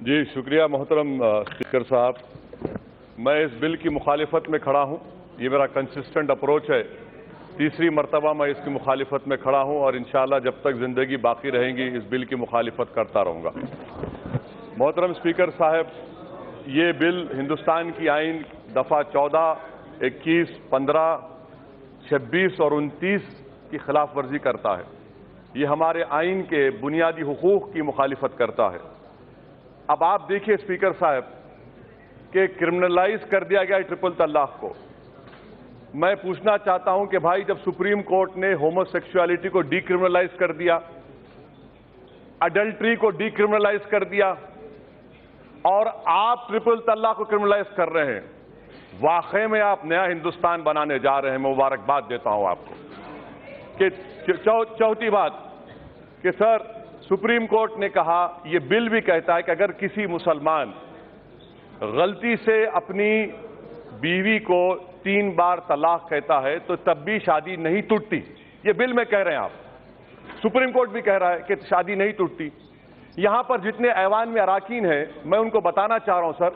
जी शुक्रिया मोहतरम स्पीकर साहब। मैं इस बिल की मुखालिफत में खड़ा हूँ। ये मेरा कंसिस्टेंट अप्रोच है। तीसरी मरतबा मैं इसकी मुखालिफत में खड़ा हूँ और इंशाअल्लाह जब तक ज़िंदगी बाकी रहेंगी इस बिल की मुखालिफत करता रहूँगा। मोहतरम स्पीकर साहब, ये बिल हिंदुस्तान की आइन दफ़ा 14, 21, 15, 26 और 29 की खिलाफ वर्जी करता है। ये हमारे आइन के बुनियादी हुकूक की मुखालिफत करता है। अब आप देखिए स्पीकर साहब कि क्रिमिनलाइज कर दिया गया ट्रिपल तलाक को। मैं पूछना चाहता हूं कि भाई, जब सुप्रीम कोर्ट ने होमोसेक्सुअलिटी को डीक्रिमिनलाइज कर दिया, अडल्ट्री को डीक्रिमिनलाइज कर दिया और आप ट्रिपल तलाक को क्रिमिनलाइज कर रहे हैं, वाकई में आप नया हिंदुस्तान बनाने जा रहे हैं। मैं मुबारकबाद देता हूं आपको। कि चौथी बात कि सर, सुप्रीम कोर्ट ने कहा, यह बिल भी कहता है कि अगर किसी मुसलमान गलती से अपनी बीवी को 3 बार तलाक कहता है तो तब भी शादी नहीं टूटती। ये बिल में कह रहे हैं आप, सुप्रीम कोर्ट भी कह रहा है कि शादी नहीं टूटती। यहां पर जितने ऐवान में अराकीन हैं, मैं उनको बताना चाह रहा हूं सर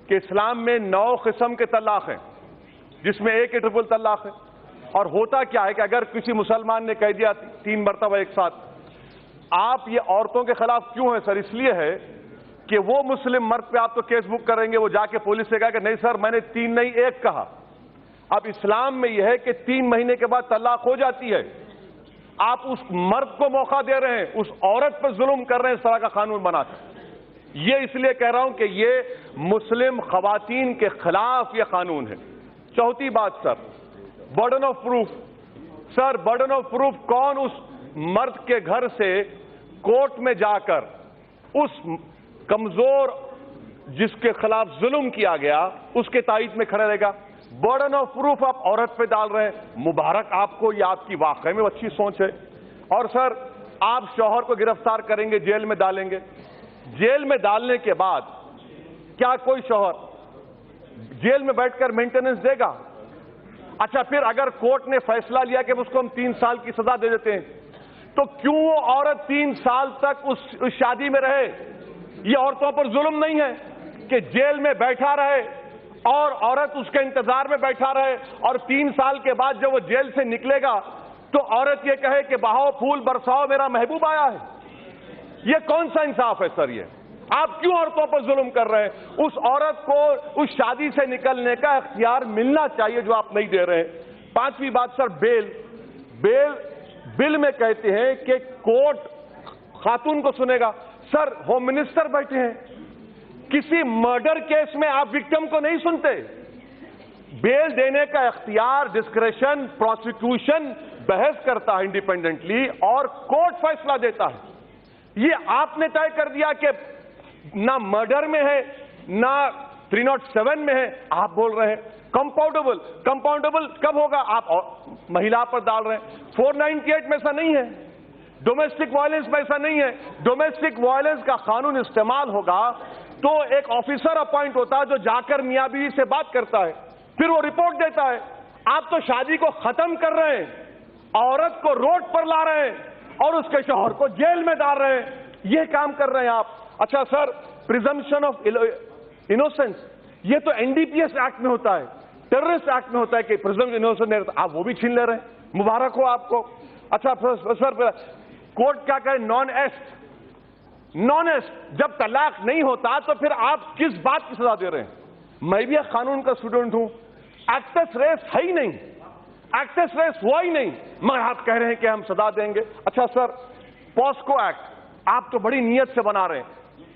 कि इस्लाम में 9 किस्म के तलाक हैं, जिसमें एक ही ट्रिपल तलाक है। और होता क्या है कि अगर किसी मुसलमान ने कह दिया 3 मरतबा एक साथ, आप ये औरतों के खिलाफ क्यों है सर? इसलिए है कि वो मुस्लिम मर्द पे आप तो केस बुक करेंगे, वो जाके पुलिस से कहा कि नहीं सर मैंने 3 नहीं 1 कहा। अब इस्लाम में यह है कि 3 महीने के बाद तलाक हो जाती है। आप उस मर्द को मौका दे रहे हैं, उस औरत पर जुल्म कर रहे हैं इस तरह का कानून बनाकर। ये इसलिए कह रहा हूं कि ये मुस्लिम खवातीन के खिलाफ ये कानून है। चौथी बात sir, burden of proof. Sir, burden of proof कौन उस मर्द के घर से कोर्ट में जाकर उस कमजोर जिसके खिलाफ जुल्म किया गया उसके तायद में खड़ा रहेगा? बर्डन ऑफ प्रूफ आप औरत पे डाल रहे हैं। मुबारक आपको, ये आपकी वाकई में अच्छी सोच है। और सर, आप शौहर को गिरफ्तार करेंगे, जेल में डालेंगे। जेल में डालने के बाद क्या कोई शौहर जेल में बैठकर मेंटेनेंस देगा? अच्छा, फिर अगर कोर्ट ने फैसला लिया कि उसको हम 3 साल की सजा दे देते हैं, तो क्यों वो औरत 3 साल तक उस शादी में रहे? ये औरतों पर जुल्म नहीं है कि जेल में बैठा रहे और औरत उसके इंतजार में बैठा रहे और 3 साल के बाद जब वो जेल से निकलेगा तो औरत ये कहे कि बहाओ फूल बरसाओ मेरा महबूब आया है? ये कौन सा इंसाफ है सर? ये आप क्यों औरतों पर जुल्म कर रहे हैं? उस औरत को उस शादी से निकलने का इख्तियार मिलना चाहिए जो आप नहीं दे रहे हैं। 5वीं बात सर, बेल बिल में कहते हैं कि कोर्ट खातून को सुनेगा। सर, होम मिनिस्टर बैठे हैं, किसी मर्डर केस में आप विक्टिम को नहीं सुनते। बेल देने का इख्तियार, डिस्क्रेशन, प्रोसिक्यूशन बहस करता है इंडिपेंडेंटली और कोर्ट फैसला देता है। ये आपने तय कर दिया कि ना मर्डर में है ना 307 में है। आप बोल रहे हैं कंपाउंडेबल कब होगा? आप महिला पर डाल रहे हैं। 498 में ऐसा नहीं है, डोमेस्टिक वायलेंस में ऐसा नहीं है। डोमेस्टिक वायलेंस का कानून इस्तेमाल होगा तो एक ऑफिसर अपॉइंट होता है जो जाकर मियां बीवी से बात करता है, फिर वो रिपोर्ट देता है। आप तो शादी को खत्म कर रहे हैं, औरत को रोड पर ला रहे हैं और उसके शौहर को जेल में डाल रहे हैं। ये काम कर रहे हैं आप। अच्छा सर, प्रिजम्पशन ऑफ इनोसेंस, ये तो एनडीपीएस एक्ट में होता है, टेररिस्ट एक्ट में होता है कि प्रिजम्पशन इनोसेंस, आप वो भी छीन ले रहे हैं। मुबारक हो आपको। अच्छा सर, कोर्ट क्या कहे? नॉन एस्ट जब तलाक नहीं होता तो फिर आप किस बात की सजा दे रहे हैं? मैं भी एक कानून का स्टूडेंट हूं। एक्सेस रेस है ही नहीं, एक्सेस रेस हुआ ही नहीं, मगर आप कह रहे हैं कि हम सजा देंगे। अच्छा सर, पॉस्को एक्ट आप तो बड़ी नीयत से बना रहे हैं,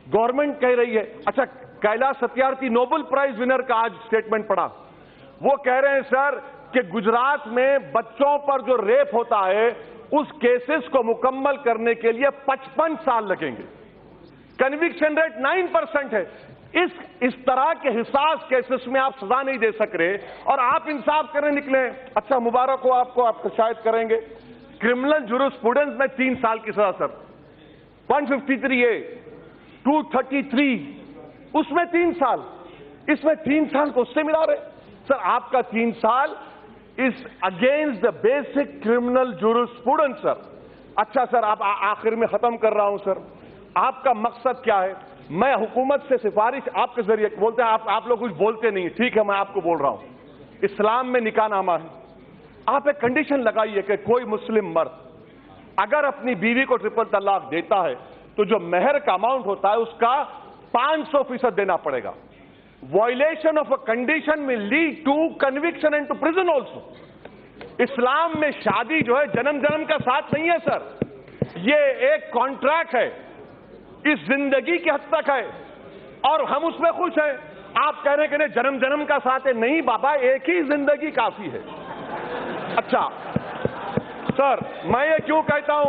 गवर्नमेंट कह रही है। अच्छा, Kailash Satyarthi Nobel prize winner का आज स्टेटमेंट पढ़ा, वो कह रहे हैं सर कि गुजरात में बच्चों पर जो रेप होता है उस केसेस को मुकम्मल करने के लिए 55 साल लगेंगे। कन्विक्शन रेट 9% है। इस तरह के हिसास केसेस में आप सजा नहीं दे सक रहे और आप इंसाफ करने निकले। अच्छा, मुबारक हो आपको, आप शायद करेंगे। क्रिमिनल जूरिस्प्रूडेंस में 3 साल की सजा सर, 153A, 233 उसमें 3 साल, इसमें 3 साल को उससे मिला रहे सर। आपका 3 साल is against the basic criminal jurisprudence sir. अच्छा सर, आप आखिर में खत्म कर रहा हूं सर, आपका मकसद क्या है? میں حکومت سے سفارش آپ کے ذریعے بولتے ہیں آپ لوگ کچھ بولتے نہیں، ٹھیک ہے میں آپ کو بول رہا ہوں، اسلام میں نکاح نامہ ہے، آپ ایک کنڈیشن لگائیے کہ کوئی مسلم مرد اگر اپنی بیوی کو ٹرپل طلاق دیتا ہے تو جو مہر کا اماؤنٹ ہوتا ہے اس کا 500% دینا پڑے گا. وائلیشن آف اے کنڈیشن میں lead to conviction and to prison also. اسلام میں شادی جو ہے جنم جنم کا ساتھ نہیں ہے سر، یہ ایک کانٹریکٹ ہے، اس زندگی کی حد تک ہے اور ہم اس میں خوش ہیں. آپ کہہ رہے ہیں کہ نہیں جنم جنم کا ساتھ ہے، نہیں بابا ایک ہی زندگی کافی ہے. اچھا سر میں یہ کیوں کہتا ہوں